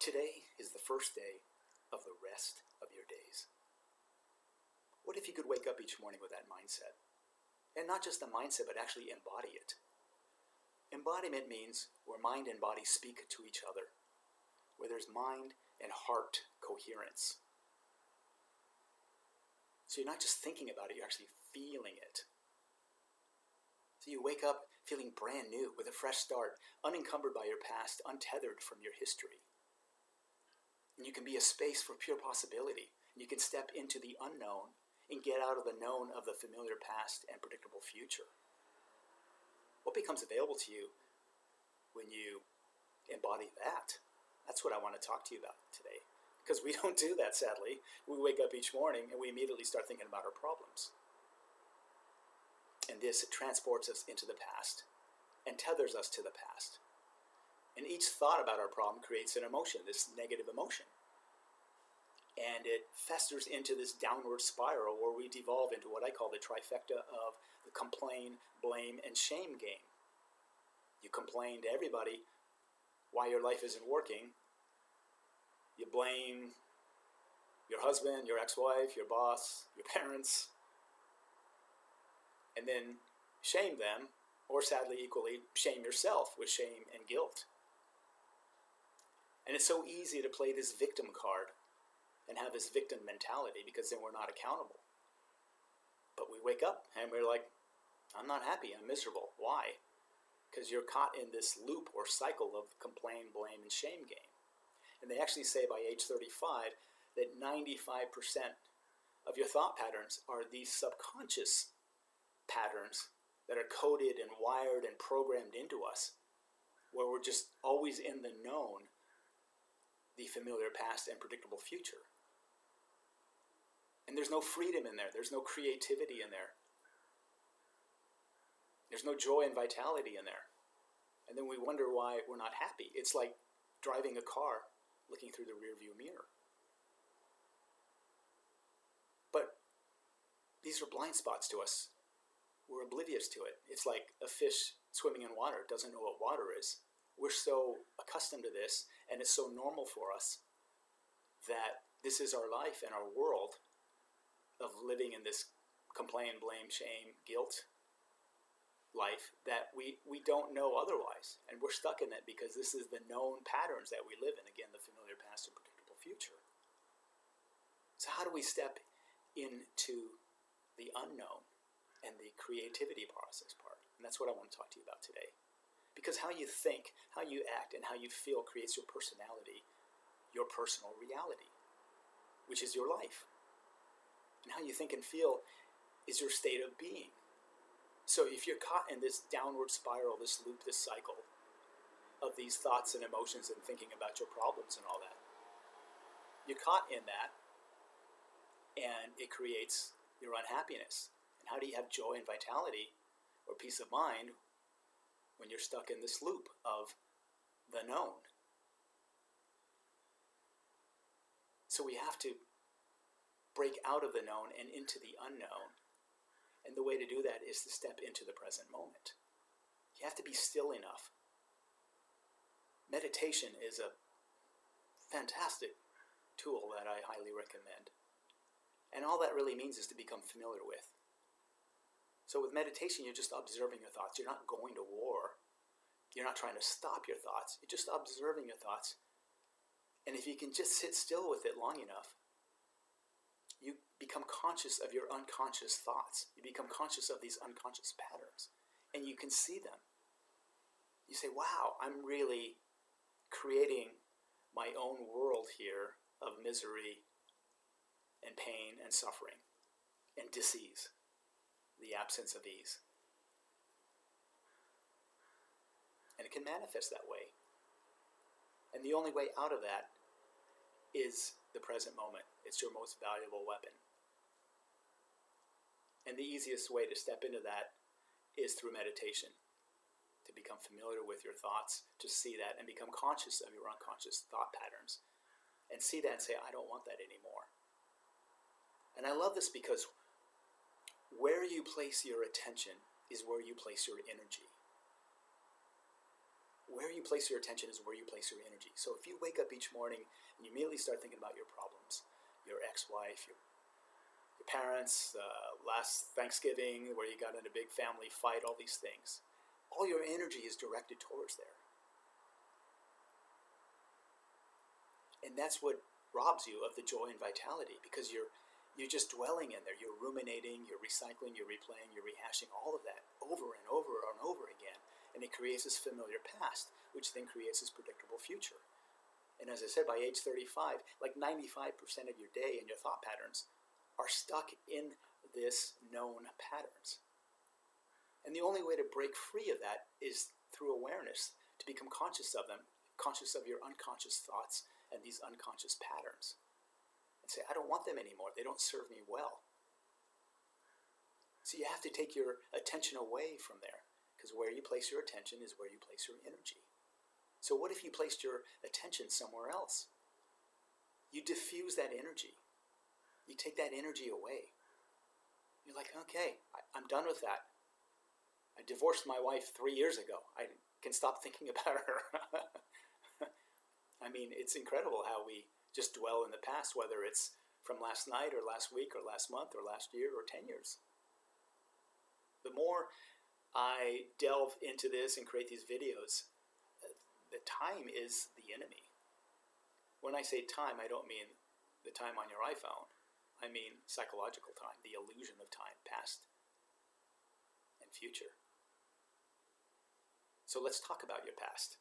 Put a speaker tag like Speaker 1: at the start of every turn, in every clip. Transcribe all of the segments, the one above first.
Speaker 1: Today is the first day of the rest of your days. What if you could wake up each morning with that mindset? And not just the mindset, but actually embody it. Embodiment means where mind and body speak to each other, where there's mind and heart coherence. So you're not just thinking about it, you're actually feeling it. So you wake up feeling brand new, with a fresh start, unencumbered by your past, untethered from your history. And you can be a space for pure possibility. You can step into the unknown and get out of the known of the familiar past and predictable future. What becomes available to you when you embody that? That's what I want to talk to you about today. Because we don't do that, sadly. We wake up each morning and we immediately start thinking about our problems. And this transports us into the past and tethers us to the past. And each thought about our problem creates an emotion, this negative emotion. And it festers into this downward spiral where we devolve into what I call the trifecta of the complain, blame, and shame game. You complain to everybody why your life isn't working. You blame your husband, your ex-wife, your boss, your parents, and then shame them, or sadly equally, shame yourself with shame and guilt. And it's so easy to play this victim card and have this victim mentality because then we're not accountable. But we wake up and we're like, I'm not happy, I'm miserable. Why? Because you're caught in this loop or cycle of complain, blame, and shame game. And they actually say by age 35 that 95% of your thought patterns are these subconscious patterns that are coded and wired and programmed into us, where we're just always in the known, the familiar past and predictable future. And there's no freedom in there. There's no creativity in there. There's no joy and vitality in there. And then we wonder why we're not happy. It's like driving a car looking through the rearview mirror. But these are blind spots to us. We're oblivious to it. It's like a fish swimming in water doesn't know what water is. We're so accustomed to this, and it's so normal for us that this is our life and our world of living in this complain, blame, shame, guilt life that we don't know otherwise. And we're stuck in it because this is the known patterns that we live in. Again, the familiar past and predictable future. So how do we step into the unknown and the creativity process part? And that's what I want to talk to you about today. Because how you think, how you act, and how you feel creates your personality, your personal reality, which is your life. And how you think and feel is your state of being. So if you're caught in this downward spiral, this loop, this cycle of these thoughts and emotions and thinking about your problems and all that, you're caught in that, and it creates your unhappiness. And how do you have joy and vitality or peace of mind when you're stuck in this loop of the known? So we have to break out of the known and into the unknown. And the way to do that is to step into the present moment. You have to be still enough. Meditation is a fantastic tool that I highly recommend. And all that really means is to become familiar with. So with meditation, you're just observing your thoughts. You're not going to war. You're not trying to stop your thoughts. You're just observing your thoughts. And if you can just sit still with it long enough, you become conscious of your unconscious thoughts. You become conscious of these unconscious patterns. And you can see them. You say, wow, I'm really creating my own world here of misery and pain and suffering and disease, the absence of ease. And it can manifest that way. And the only way out of that is the present moment. It's your most valuable weapon. And the easiest way to step into that is through meditation. To become familiar with your thoughts, to see that and become conscious of your unconscious thought patterns. And see that and say, I don't want that anymore. And I love this because where you place your attention is where you place your energy. where you place your attention is where you place your energy. So if you wake up each morning and you immediately start thinking about your problems, your ex-wife, your parents, last Thanksgiving where you got in a big family fight, all these things, all your energy is directed towards there. And that's what robs you of the joy and vitality, because you're just dwelling in there. You're ruminating, you're recycling, you're replaying, you're rehashing all of that over and over and over again. And it creates this familiar past, which then creates this predictable future. And as I said, by age 35, like 95% of your day and your thought patterns are stuck in this known patterns. And the only way to break free of that is through awareness, to become conscious of them, conscious of your unconscious thoughts and these unconscious patterns. And say, I don't want them anymore. They don't serve me well. So you have to take your attention away from there, because where you place your attention is where you place your energy. So what if you placed your attention somewhere else? You diffuse that energy. You take that energy away. You're like, okay, I'm done with that. I divorced my wife 3 years ago. I can stop thinking about her. I mean, it's incredible how we just dwell in the past, whether it's from last night or last week or last month or last year or 10 years. The more I delve into this and create these videos, the time is the enemy. When I say time, I don't mean the time on your iPhone. I mean psychological time, the illusion of time, past and future. So let's talk about your past.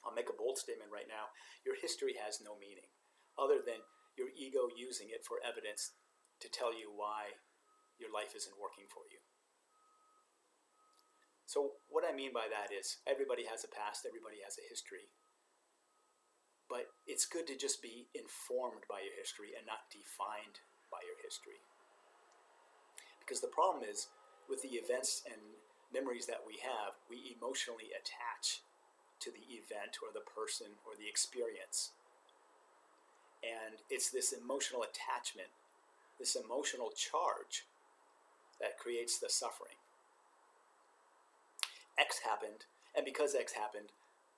Speaker 1: I'll make a bold statement right now. Your history has no meaning, other than your ego using it for evidence to tell you why your life isn't working for you. So what I mean by that is everybody has a past, everybody has a history. But it's good to just be informed by your history and not defined by your history. Because the problem is, with the events and memories that we have, we emotionally attach to the event or the person or the experience. And it's this emotional attachment, this emotional charge that creates the suffering. X happened, and because X happened,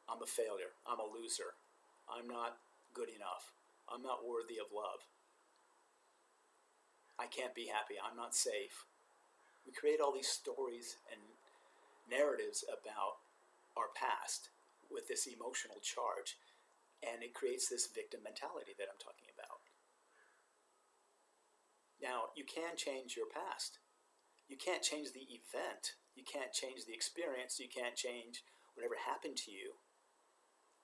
Speaker 1: I'm a failure, I'm a loser, I'm not good enough, I'm not worthy of love, I can't be happy, I'm not safe. We create all these stories and narratives about our past with this emotional charge, and it creates this victim mentality that I'm talking about. Now, you can change your past. You can't change the event. You can't change the experience. You can't change whatever happened to you.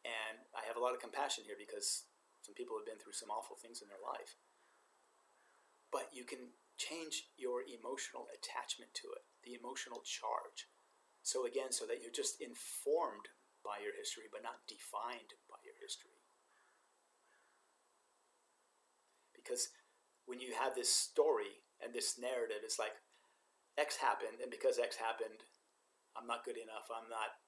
Speaker 1: And I have a lot of compassion here because some people have been through some awful things in their life. But you can change your emotional attachment to it, the emotional charge. So again, so that you're just informed by your history, but not defined by your history. Because when you have this story and this narrative, it's like, X happened, and because X happened, I'm not good enough, I'm not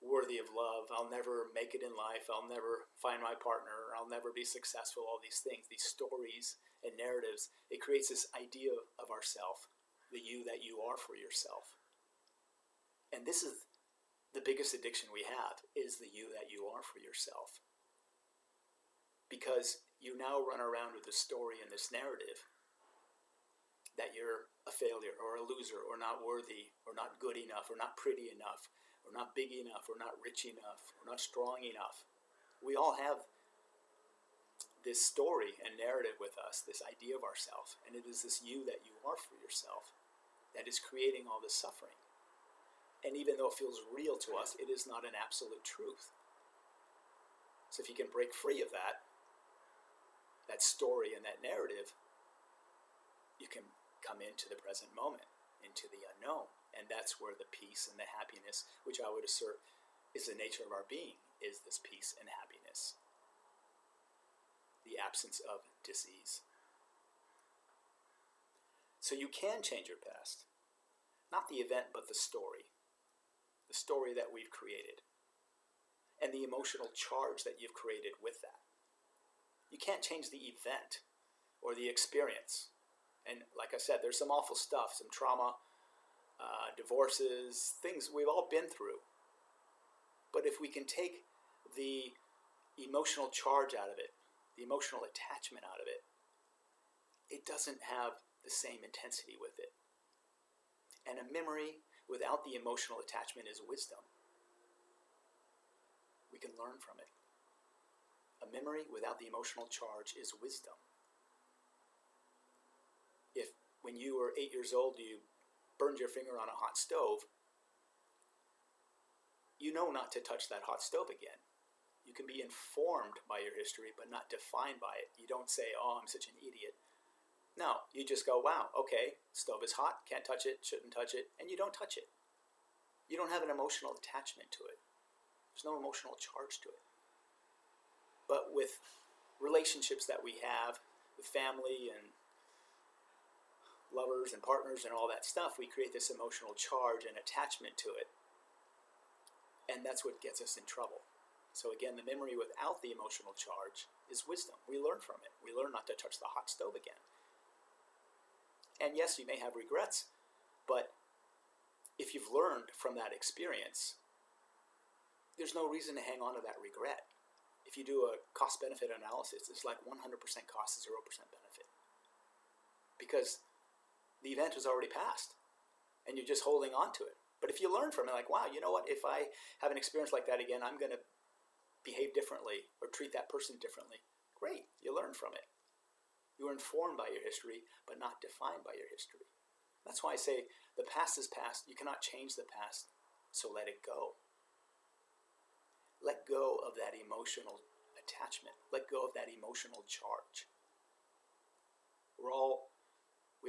Speaker 1: worthy of love, I'll never make it in life, I'll never find my partner, I'll never be successful, all these things, these stories and narratives, it creates this idea of ourself, the you that you are for yourself. And this is the biggest addiction we have, is the you that you are for yourself. Because you now run around with this story and this narrative that you're a failure or a loser or not worthy or not good enough or not pretty enough or not big enough or not rich enough or not strong enough. We all have this story and narrative with us, this idea of ourselves, and it is this you that you are for yourself that is creating all this suffering. And even though it feels real to us, it is not an absolute truth. So if you can break free of that story and that narrative, you can come into the present moment, into the unknown. And that's where the peace and the happiness, which I would assert is the nature of our being, is this peace and happiness. The absence of disease. So you can change your past. Not the event, but the story. The story that we've created. And the emotional charge that you've created with that. You can't change the event or the experience. And like I said, there's some awful stuff, some trauma, divorces, things we've all been through. But if we can take the emotional charge out of it, the emotional attachment out of it, it doesn't have the same intensity with it. And a memory without the emotional attachment is wisdom. We can learn from it. A memory without the emotional charge is wisdom. If when you were 8 years old you burned your finger on a hot stove, you know not to touch that hot stove again. You can be informed by your history, but not defined by it. You don't say, oh, I'm such an idiot. No, you just go, wow, okay, stove is hot, can't touch it, shouldn't touch it, and you don't touch it. You don't have an emotional attachment to it. There's no emotional charge to it. But with relationships that we have with family and lovers and partners and all that stuff, we create this emotional charge and attachment to it. And that's what gets us in trouble. So again, the memory without the emotional charge is wisdom. We learn from it. We learn not to touch the hot stove again. And yes, you may have regrets, but if you've learned from that experience, there's no reason to hang on to that regret. If you do a cost-benefit analysis, it's like 100% cost, 0% benefit. Because the event has already passed, and you're just holding on to it. But if you learn from it, like, wow, you know what, if I have an experience like that again, I'm going to behave differently or treat that person differently. Great, you learn from it. You are informed by your history, but not defined by your history. That's why I say the past is past. You cannot change the past, so let it go. Let go of that emotional attachment. Let go of that emotional charge. We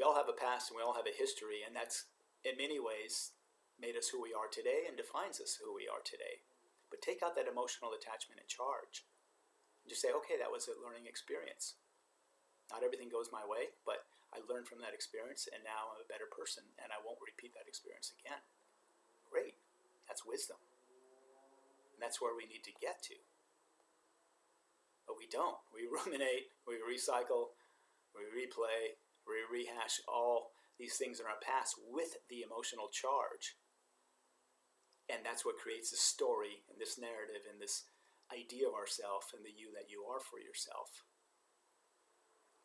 Speaker 1: all have a past and we all have a history, and that's in many ways made us who we are today and defines us who we are today. But take out that emotional attachment and charge. And just say, okay, that was a learning experience. Not everything goes my way, but I learned from that experience, and now I'm a better person, and I won't repeat that experience again. Great. That's wisdom. And that's where we need to get to. But we don't. We ruminate, we recycle, we replay, we rehash all these things in our past with the emotional charge. And that's what creates this story and this narrative and this idea of ourself and the you that you are for yourself.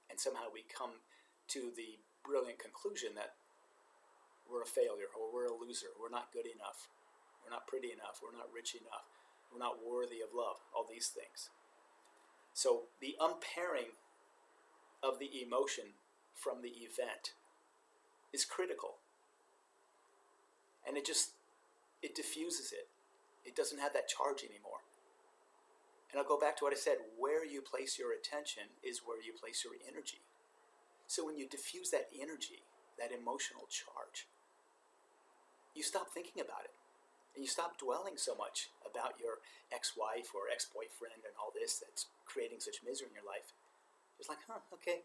Speaker 1: And somehow we come to the brilliant conclusion that we're a failure, or we're a loser, we're not good enough, we're not pretty enough, we're not rich enough, we're not worthy of love, all these things. So the unpairing of the emotion from the event is critical. And it diffuses it. It doesn't have that charge anymore. And I'll go back to what I said, where you place your attention is where you place your energy. So when you diffuse that energy, that emotional charge, you stop thinking about it. And you stop dwelling so much about your ex-wife or ex-boyfriend and all this that's creating such misery in your life. It's like, okay,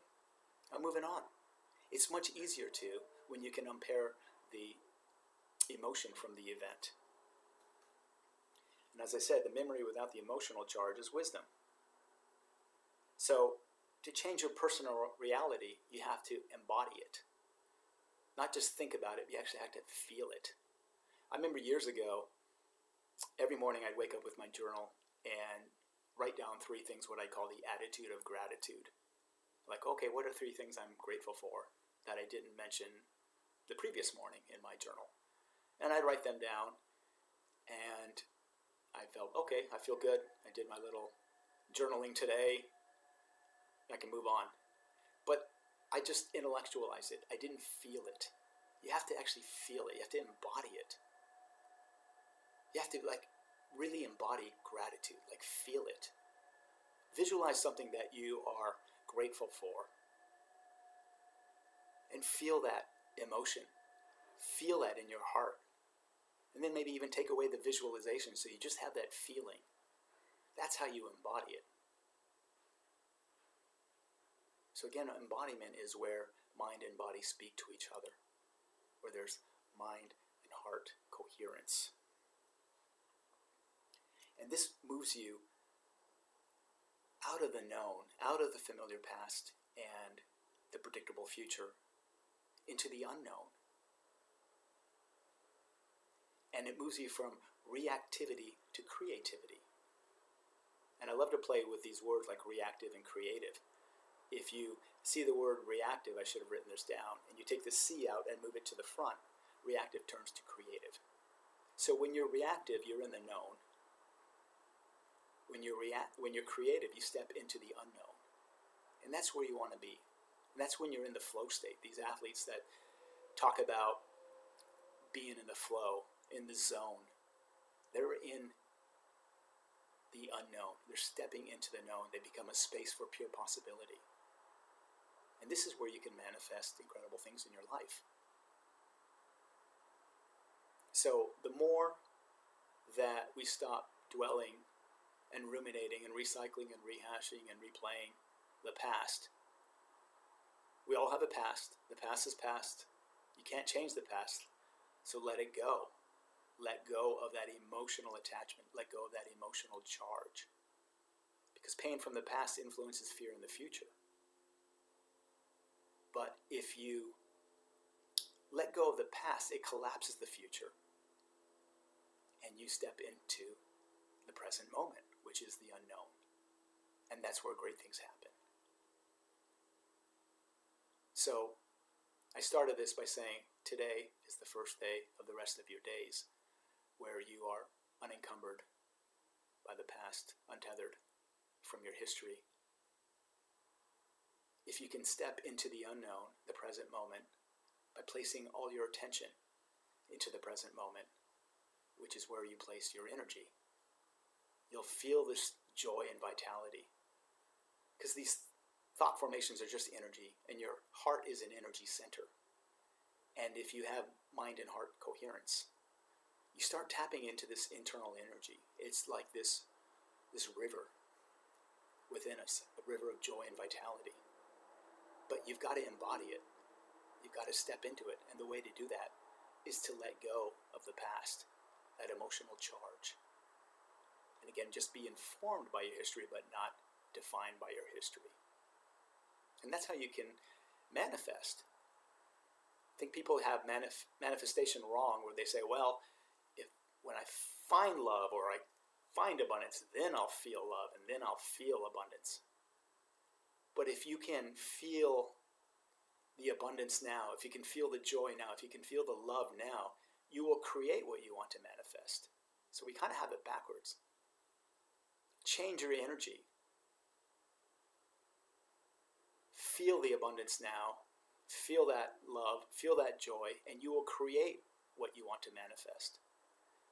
Speaker 1: I'm moving on. It's much easier to when you can unpair the emotion from the event. And as I said, the memory without the emotional charge is wisdom. So to change your personal reality, you have to embody it. Not just think about it, you actually have to feel it. I remember years ago, every morning I'd wake up with my journal and write down 3 things, what I call the attitude of gratitude. Like, okay, what are 3 things I'm grateful for that I didn't mention the previous morning in my journal? And I'd write them down, and I felt, okay, I feel good. I did my little journaling today. I can move on. But I just intellectualized it. I didn't feel it. You have to actually feel it. You have to embody it. You have to really embody gratitude, feel it. Visualize something that you are grateful for and feel that emotion. Feel that in your heart. And then maybe even take away the visualization so you just have that feeling. That's how you embody it. So again, embodiment is where mind and body speak to each other, where there's mind and heart coherence. And this moves you out of the known, out of the familiar past and the predictable future, into the unknown. And it moves you from reactivity to creativity. And I love to play with these words like reactive and creative. If you see the word reactive, I should have written this down, and you take the C out and move it to the front, reactive turns to creative. So when you're reactive, you're in the known. When you're creative, you step into the unknown. And that's where you want to be. And that's when you're in the flow state. These athletes that talk about being in the flow, in the zone, they're in the unknown. They're stepping into the known. They become a space for pure possibility. And this is where you can manifest incredible things in your life. So the more that we stop dwelling and ruminating and recycling and rehashing and replaying the past, we all have a past. The past is past. You can't change the past. So let it go. Let go of that emotional attachment. Let go of that emotional charge. Because pain from the past influences fear in the future. But if you let go of the past, it collapses the future. And you step into the present moment, which is the unknown. And that's where great things happen. So I started this by saying today is the first day of the rest of your days where you are unencumbered by the past, untethered from your history. If you can step into the unknown, the present moment, by placing all your attention into the present moment, which is where you place your energy, you'll feel this joy and vitality. Because these thought formations are just energy, and your heart is an energy center. And if you have mind and heart coherence, you start tapping into this internal energy. It's like this river within us, a river of joy and vitality. But you've got to embody it. You've got to step into it. And the way to do that is to let go of the past, that emotional charge. And again, just be informed by your history, but not defined by your history. And that's how you can manifest. I think people have manifestation wrong, where they say, well, when I find love or I find abundance, then I'll feel love and then I'll feel abundance. But if you can feel the abundance now, if you can feel the joy now, if you can feel the love now, you will create what you want to manifest. So we kind of have it backwards. Change your energy. Feel the abundance now. Feel that love. Feel that joy. And you will create what you want to manifest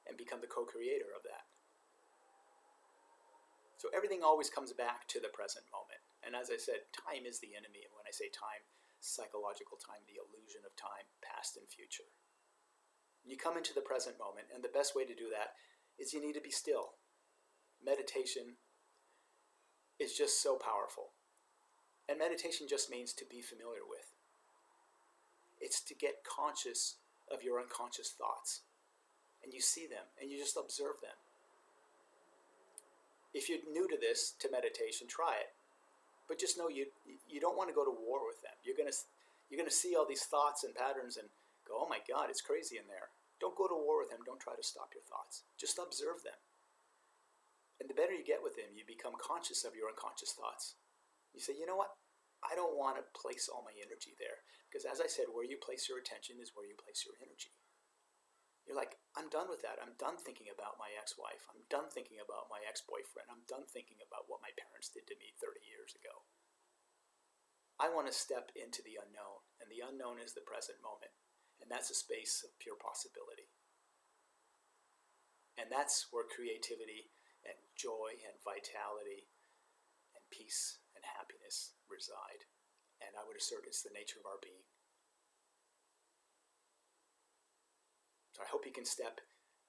Speaker 1: and become the co-creator of that. So everything always comes back to the present moment. And as I said, time is the enemy. And when I say time, psychological time, the illusion of time, past and future. You come into the present moment, and the best way to do that is you need to be still. Meditation is just so powerful. And meditation just means to be familiar with. It's to get conscious of your unconscious thoughts. And you see them, and you just observe them. If you're new to this, to meditation, try it. But just know you don't want to go to war with them. You're gonna see all these thoughts and patterns and go, oh my God, it's crazy in there. Don't go to war with them. Don't try to stop your thoughts. Just observe them. And the better you get with them, you become conscious of your unconscious thoughts. You say, you know what? I don't want to place all my energy there. Because as I said, where you place your attention is where you place your energy. You're like, I'm done with that. I'm done thinking about my ex-wife. I'm done thinking about my ex-boyfriend. I'm done thinking about what my parents did to me 30 years ago. I want to step into the unknown, and the unknown is the present moment. And that's a space of pure possibility. And that's where creativity and joy and vitality and peace and happiness reside. And I would assert it's the nature of our being. So I hope you can step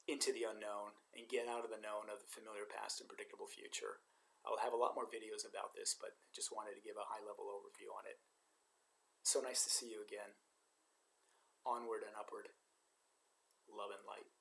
Speaker 1: into the unknown and get out of the known of the familiar past and predictable future. I'll have a lot more videos about this, but just wanted to give a high-level overview on it. So nice to see you again. Onward and upward. Love and light.